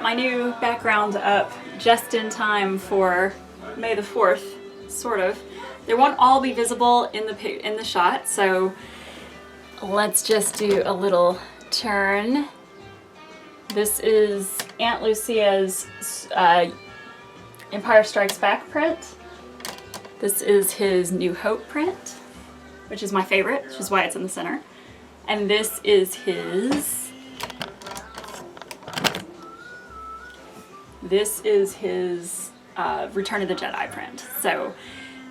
my new background up just in time for May the 4th, sort of. They won't all be visible in the shot, so let's just do a little turn. This is Aunt Lucia's Empire Strikes Back print. This is his New Hope print, which is my favorite, which is why it's in the center. And this is his Return of the Jedi print. So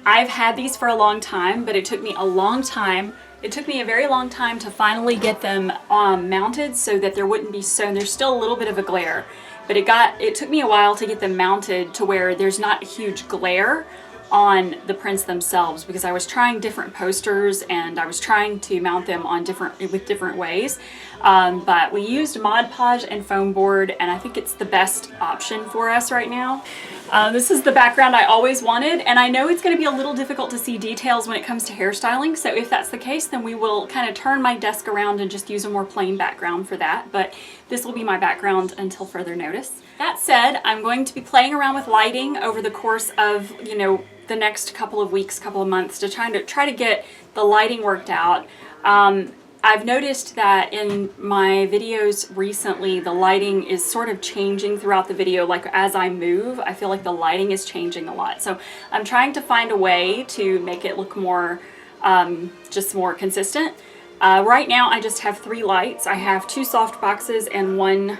I've had these for a long time, but it took me a long time. It took me a very long time to finally get them mounted so that there wouldn't be there's still a little bit of a glare, but it took me a while to get them mounted to where there's not a huge glare on the prints themselves, because I was trying different posters and I was trying to mount them on with different ways. But we used Mod Podge and foam board, and I think it's the best option for us right now. This is the background I always wanted, and I know it's going to be a little difficult to see details when it comes to hairstyling, so if that's the case, then we will kind of turn my desk around and just use a more plain background for that, but this will be my background until further notice. That said, I'm going to be playing around with lighting over the course of, the next couple of weeks, couple of months, to try to get the lighting worked out. I've noticed that in my videos recently, the lighting is sort of changing throughout the video. Like as I move, I feel like the lighting is changing a lot. So I'm trying to find a way to make it look more, just more consistent. Right now I just have 3 lights. I have 2 soft boxes and 1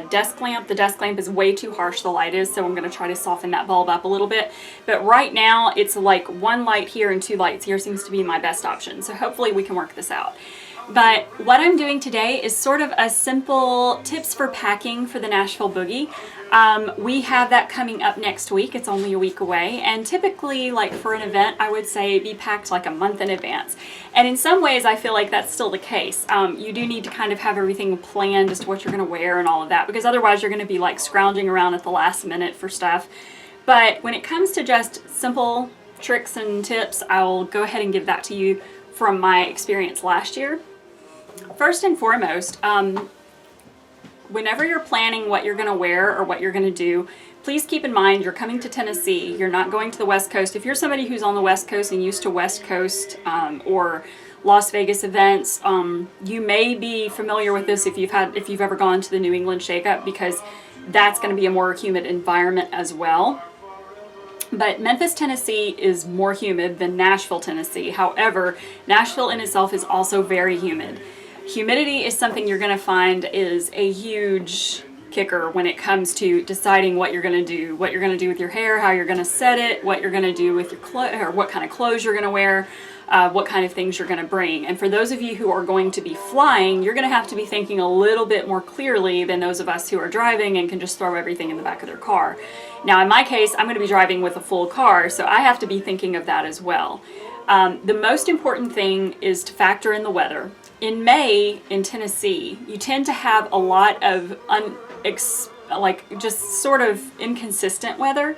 desk lamp. The desk lamp is way too harsh, the light is, so I'm going to try to soften that bulb up a little bit. But right now it's like 1 light here and 2 lights here seems to be my best option. So hopefully we can work this out. But what I'm doing today is sort of a simple tips for packing for the Nashville Boogie. We have that coming up next week. It's only a week away, and typically, like for an event, I would say be packed like a month in advance. And in some ways I feel like that's still the case. You do need to kind of have everything planned as to what you're going to wear and all of that, because otherwise you're going to be like scrounging around at the last minute for stuff. But when it comes to just simple tricks and tips, I'll go ahead and give that to you from my experience last year. First and foremost, whenever you're planning what you're going to wear or what you're going to do, please keep in mind you're coming to Tennessee. You're not going to the West Coast. If you're somebody who's on the West Coast and used to West Coast or Las Vegas events, you may be familiar with this if you've ever gone to the New England Shakeup, because that's going to be a more humid environment as well. But Memphis, Tennessee is more humid than Nashville, Tennessee. However, Nashville in itself is also very humid. Humidity is something you're going to find is a huge kicker when it comes to deciding what you're going to do with your hair, how you're going to set it, what you're going to do with your clothes, or what kind of clothes you're going to wear, what kind of things you're going to bring. And for those of you who are going to be flying, you're going to have to be thinking a little bit more clearly than those of us who are driving and can just throw everything in the back of their car. Now, in my case, I'm going to be driving with a full car, so I have to be thinking of that as well. The most important thing is to factor in the weather. In May in Tennessee, you tend to have a lot of just sort of inconsistent weather.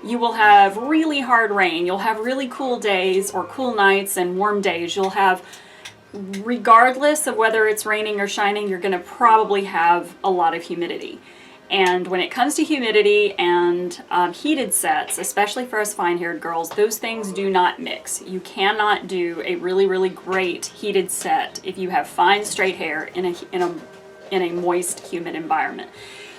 You will have really hard rain. You'll have really cool days or cool nights and warm days. You'll have, regardless of whether it's raining or shining, you're going to probably have a lot of humidity. And when it comes to humidity and heated sets, especially for us fine-haired girls, those things do not mix. You cannot do a really, really great heated set if you have fine, straight hair in a moist, humid environment.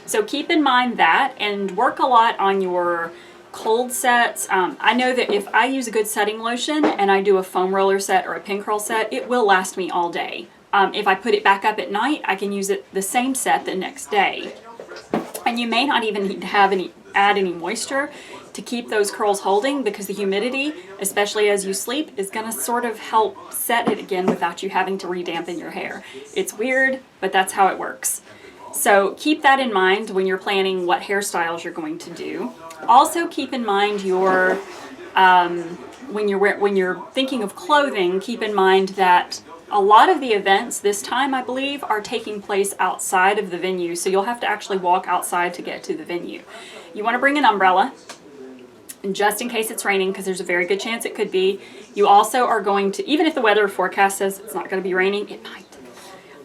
So keep in mind that, and work a lot on your cold sets. I know that if I use a good setting lotion and I do a foam roller set or a pin curl set, it will last me all day. If I put it back up at night, I can use it the same set the next day. And you may not even need to add any moisture to keep those curls holding, because the humidity, especially as you sleep, is going to sort of help set it again without you having to redampen your hair. It's weird, but that's how it works. So keep that in mind when you're planning what hairstyles you're going to do. Also keep in mind your, when you're thinking of clothing, keep in mind that a lot of the events this time, I believe, are taking place outside of the venue, so you'll have to actually walk outside to get to the venue. You want to bring an umbrella, just in case it's raining, because there's a very good chance it could be. You also are going to, even if the weather forecast says it's not going to be raining, it might.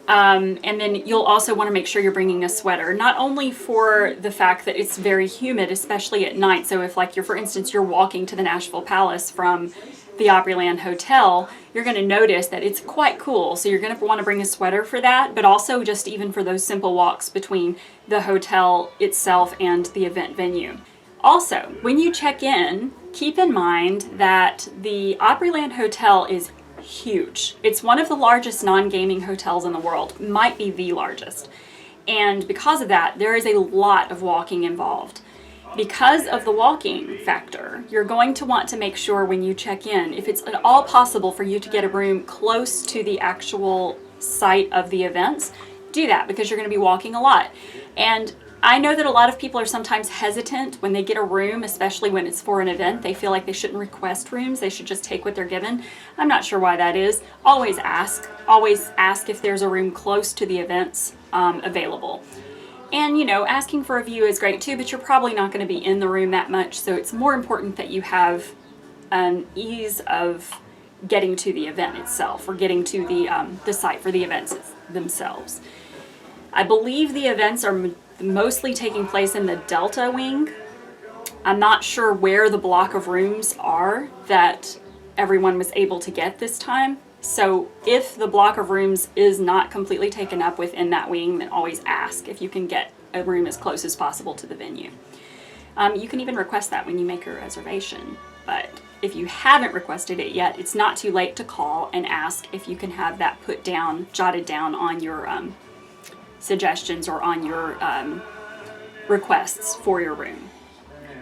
And then you'll also want to make sure you're bringing a sweater, not only for the fact that it's very humid, especially at night. So if, like, for instance, you're walking to the Nashville Palace from the Opryland Hotel, you're going to notice that it's quite cool. So you're going to want to bring a sweater for that, but also just even for those simple walks between the hotel itself and the event venue. Also, when you check in, keep in mind that the Opryland Hotel is huge. It's one of the largest non-gaming hotels in the world, might be the largest. And because of that, there is a lot of walking involved. Because of the walking factor, you're going to want to make sure when you check in, if it's at all possible for you to get a room close to the actual site of the events, do that, because you're going to be walking a lot. And I know that a lot of people are sometimes hesitant when they get a room, especially when it's for an event. They feel like they shouldn't request rooms. They should just take what they're given. I'm not sure why that is. Always ask. Always ask if there's a room close to the events available. And, you know, asking for a view is great too, but you're probably not going to be in the room that much. So it's more important that you have an ease of getting to the event itself, or getting to the site for the events themselves. I believe the events are mostly taking place in the Delta wing. I'm not sure where the block of rooms are that everyone was able to get this time. So if the block of rooms is not completely taken up within that wing, then always ask if you can get a room as close as possible to the venue. You can even request that when you make your reservation. But if you haven't requested it yet, it's not too late to call and ask if you can have that put down, jotted down on your suggestions or on your requests for your room.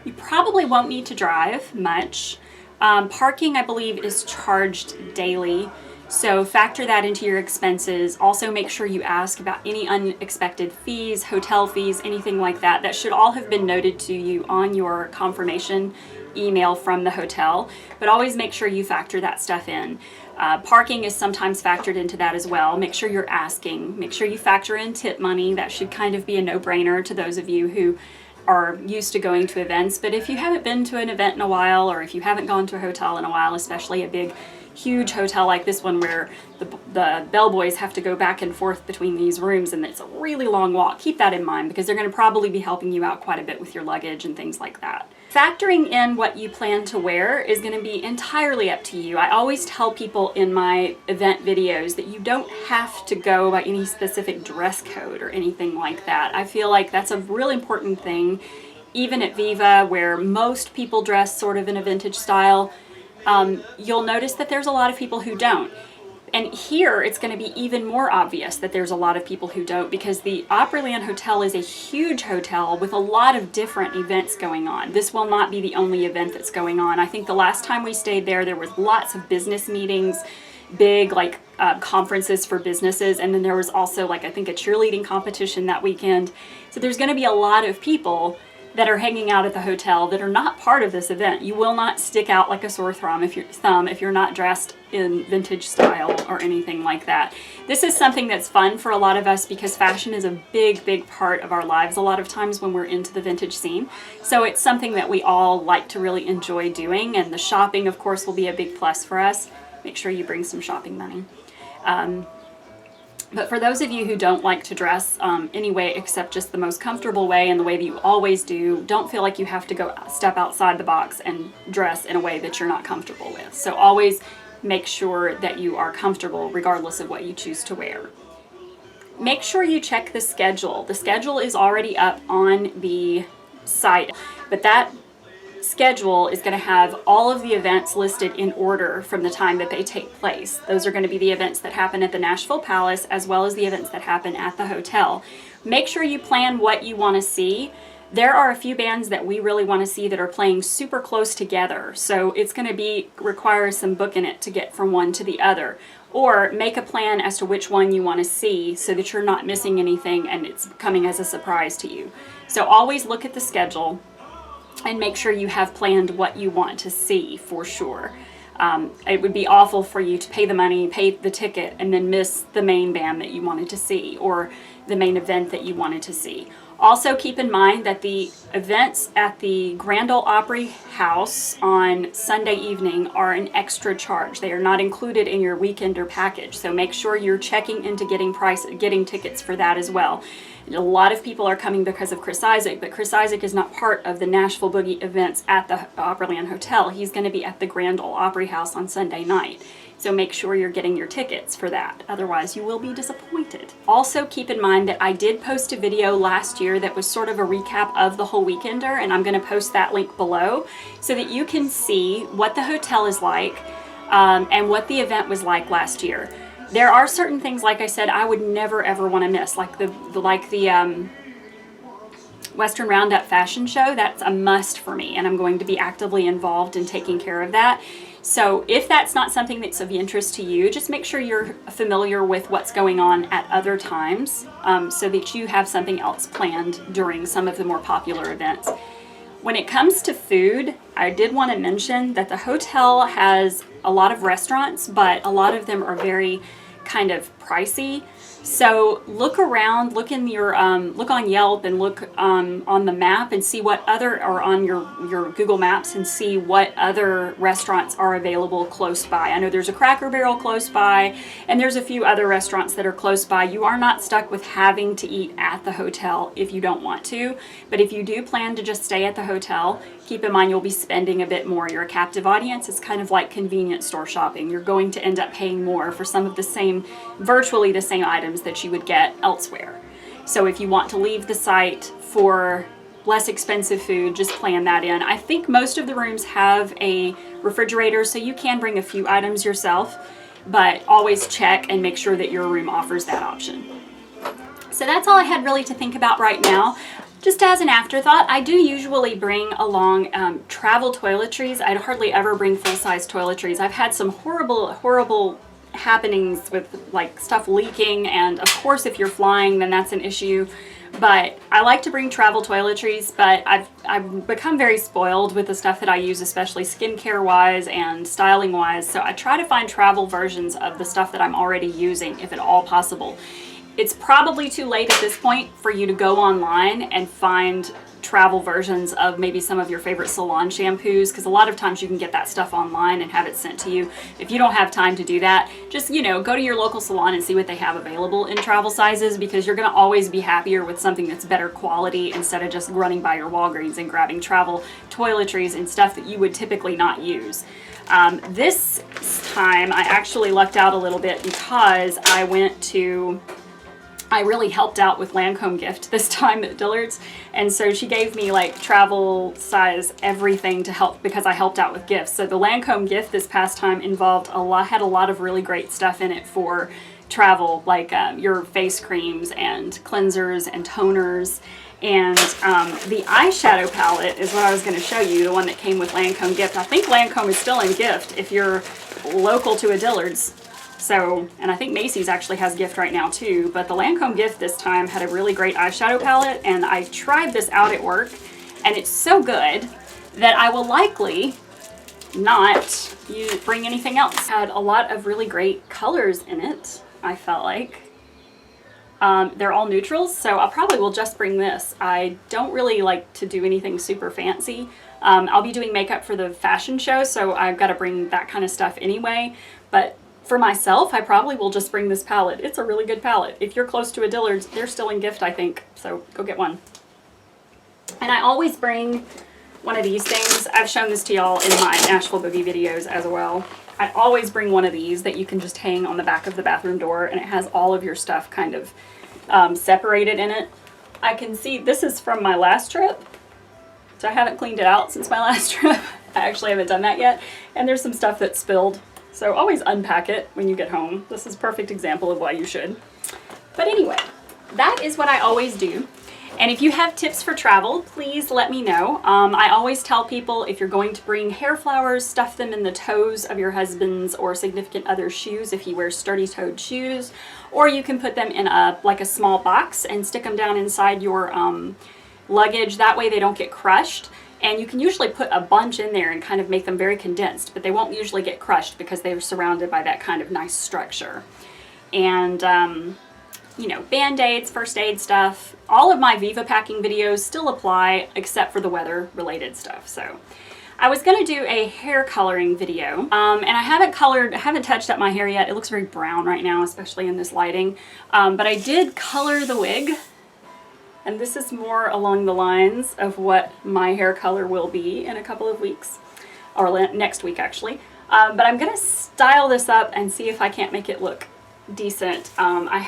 You probably won't need to drive much. Parking, I believe, is charged daily, so factor that into your expenses. Also make sure you ask about any unexpected fees, hotel fees, anything like that. That should all have been noted to you on your confirmation email from the hotel, but always make sure you factor that stuff in. Parking is sometimes factored into that as well. Make sure you're asking. Make sure you factor in tip money. That should kind of be a no-brainer to those of you who are used to going to events. But if you haven't been to an event in a while, or if you haven't gone to a hotel in a while, especially a big, huge hotel like this one where the bellboys have to go back and forth between these rooms and it's a really long walk, keep that in mind, because they're going to probably be helping you out quite a bit with your luggage and things like that. Factoring in what you plan to wear is going to be entirely up to you. I always tell people in my event videos that you don't have to go by any specific dress code or anything like that. I feel like that's a really important thing. Even at Viva, where most people dress sort of in a vintage style, you'll notice that there's a lot of people who don't. And here it's going to be even more obvious that there's a lot of people who don't, because the Opryland Hotel is a huge hotel with a lot of different events going on. This will not be the only event that's going on. I think the last time we stayed there, there was lots of business meetings, big like conferences for businesses, and then there was also like I think a cheerleading competition that weekend. So there's going to be a lot of people that are hanging out at the hotel that are not part of this event. You will not stick out like a sore thumb if you're not dressed in vintage style or anything like that. This is something that's fun for a lot of us because fashion is a big, big part of our lives a lot of times when we're into the vintage scene. So it's something that we all like to really enjoy doing, and the shopping, of course, will be a big plus for us. Make sure you bring some shopping money. But for those of you who don't like to dress any way except just the most comfortable way and the way that you always do, don't feel like you have to go step outside the box and dress in a way that you're not comfortable with. So always make sure that you are comfortable regardless of what you choose to wear. Make sure you check the schedule. The schedule is already up on the site, but that schedule is going to have all of the events listed in order from the time that they take place. Those are going to be the events that happen at the Nashville Palace as well as the events that happen at the hotel. Make sure you plan what you want to see. There are a few bands that we really want to see that are playing super close together, so it's going to require some booking it to get from one to the other. Or make a plan as to which one you want to see so that you're not missing anything and it's coming as a surprise to you. So always look at the schedule and make sure you have planned what you want to see for sure. It would be awful for you to pay the money, pay the ticket, and then miss the main band that you wanted to see or the main event that you wanted to see. Also keep in mind that the events at the Grand Ole Opry House on Sunday evening are an extra charge. They are not included in your weekender package, so make sure you're checking into getting tickets for that as well. A lot of people are coming because of Chris Isaak, but Chris Isaak is not part of the Nashville Boogie events at the Opryland Hotel. He's going to be at the Grand Ole Opry House on Sunday night. So make sure you're getting your tickets for that. Otherwise, you will be disappointed. Also, keep in mind that I did post a video last year that was sort of a recap of the whole weekender, and I'm going to post that link below so that you can see what the hotel is like and what the event was like last year. There are certain things, like I said, I would never ever want to miss, like the Western Roundup fashion show. That's a must for me, and I'm going to be actively involved in taking care of that. So if that's not something that's of interest to you, just make sure you're familiar with what's going on at other times so that you have something else planned during some of the more popular events. When it comes to food, I did want to mention that the hotel has a lot of restaurants, but a lot of them are very kind of pricey. So look around, look in your look on Yelp and look on the map and see what other, or on your Google Maps, and see what other restaurants are available close by. I know there's a Cracker Barrel close by, and there's a few other restaurants that are close by. You are not stuck with having to eat at the hotel if you don't want to, but if you do plan to just stay at the hotel, keep in mind you'll be spending a bit more. You're a captive audience. It's kind of like convenience store shopping. You're going to end up paying more for some of the same, virtually the same items that you would get elsewhere. So if you want to leave the site for less expensive food, just plan that in. I think most of the rooms have a refrigerator, so you can bring a few items yourself, but always check and make sure that your room offers that option. So that's all I had really to think about right now. Just as an afterthought, I do usually bring along travel toiletries. I hardly ever bring full-size toiletries. I've had some horrible happenings with like stuff leaking, and of course if you're flying then that's an issue. But I like to bring travel toiletries, but I've become very spoiled with the stuff that I use, especially skincare wise and styling wise. So I try to find travel versions of the stuff that I'm already using if at all possible. It's probably too late at this point for you to go online and find travel versions of maybe some of your favorite salon shampoos, because a lot of times you can get that stuff online and have it sent to you. If you don't have time to do that, just, you know, go to your local salon and see what they have available in travel sizes, because you're going to always be happier with something that's better quality instead of just running by your Walgreens and grabbing travel toiletries and stuff that you would typically not use. This time I actually lucked out a little bit because I really helped out with Lancome gift this time at Dillard's, and so she gave me like travel size everything to help, because I helped out with gifts. So the Lancome gift this past time had a lot of really great stuff in it for travel, like your face creams and cleansers and toners. And the eyeshadow palette is what I was going to show you, the one that came with Lancome gift. I think Lancome is still in gift if you're local to a Dillard's. So, and I think Macy's actually has gift right now too, but the Lancome gift this time had a really great eyeshadow palette, and I tried this out at work, and it's so good that I will likely not bring anything else. Had a lot of really great colors in it, I felt like. They're all neutrals, so I probably will just bring this. I don't really like to do anything super fancy. I'll be doing makeup for the fashion show, so I've got to bring that kind of stuff anyway, but for myself, I probably will just bring this palette. It's a really good palette. If you're close to a Dillard's, they're still in gift, I think, so go get one. And I always bring one of these things. I've shown this to y'all in my Nashville Boogie videos as well. I always bring one of these that you can just hang on the back of the bathroom door, and it has all of your stuff kind of separated in it. I can see this is from my last trip, so I haven't cleaned it out since my last trip. I actually haven't done that yet, and there's some stuff that's spilled. So always unpack it when you get home. This is a perfect example of why you should. But anyway, that is what I always do. And if you have tips for travel, please let me know. I always tell people, if you're going to bring hair flowers, stuff them in the toes of your husband's or significant other's shoes if he wears sturdy-toed shoes. Or you can put them in like a small box and stick them down inside your luggage. That way they don't get crushed. And you can usually put a bunch in there and kind of make them very condensed, but they won't usually get crushed because they're surrounded by that kind of nice structure. And you know, Band-Aids, first aid stuff. All of my Viva packing videos still apply except for the weather related stuff. So I was going to do a hair coloring video, and I haven't touched up my hair yet. It looks very brown right now, especially in this lighting. But I did color the wig, and this is more along the lines of what my hair color will be in a couple of weeks, or next week actually. But I'm going to style this up and see if I can't make it look decent. I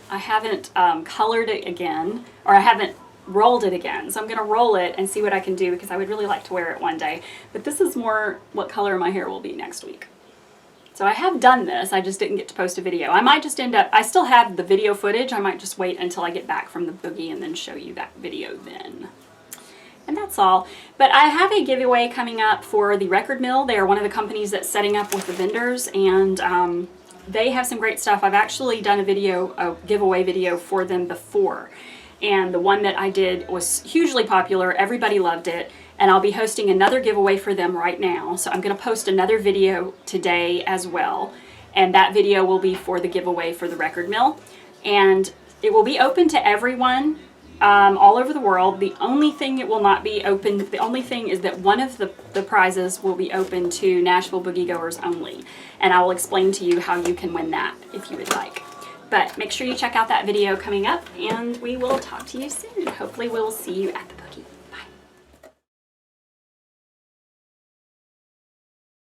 haven't colored it again, or I haven't rolled it again. So I'm going to roll it and see what I can do, because I would really like to wear it one day. But this is more what color my hair will be next week. So I have done this, I just didn't get to post a video. I might just I still have the video footage. I might just wait until I get back from the boogie and then show you that video then. And that's all. But I have a giveaway coming up for the Record Mill. They are one of the companies that's setting up with the vendors, and they have some great stuff. I've actually done a giveaway video for them before. And the one that I did was hugely popular. Everybody loved it. And I'll be hosting another giveaway for them right now. So I'm going to post another video today as well. And that video will be for the giveaway for the Record Mill. And it will be open to everyone all over the world. The only thing it will not be open, the only thing is that one of the prizes will be open to Nashville Boogie goers only. And I will explain to you how you can win that if you would like. But make sure you check out that video coming up, and we will talk to you soon. Hopefully we'll see you at the boogie.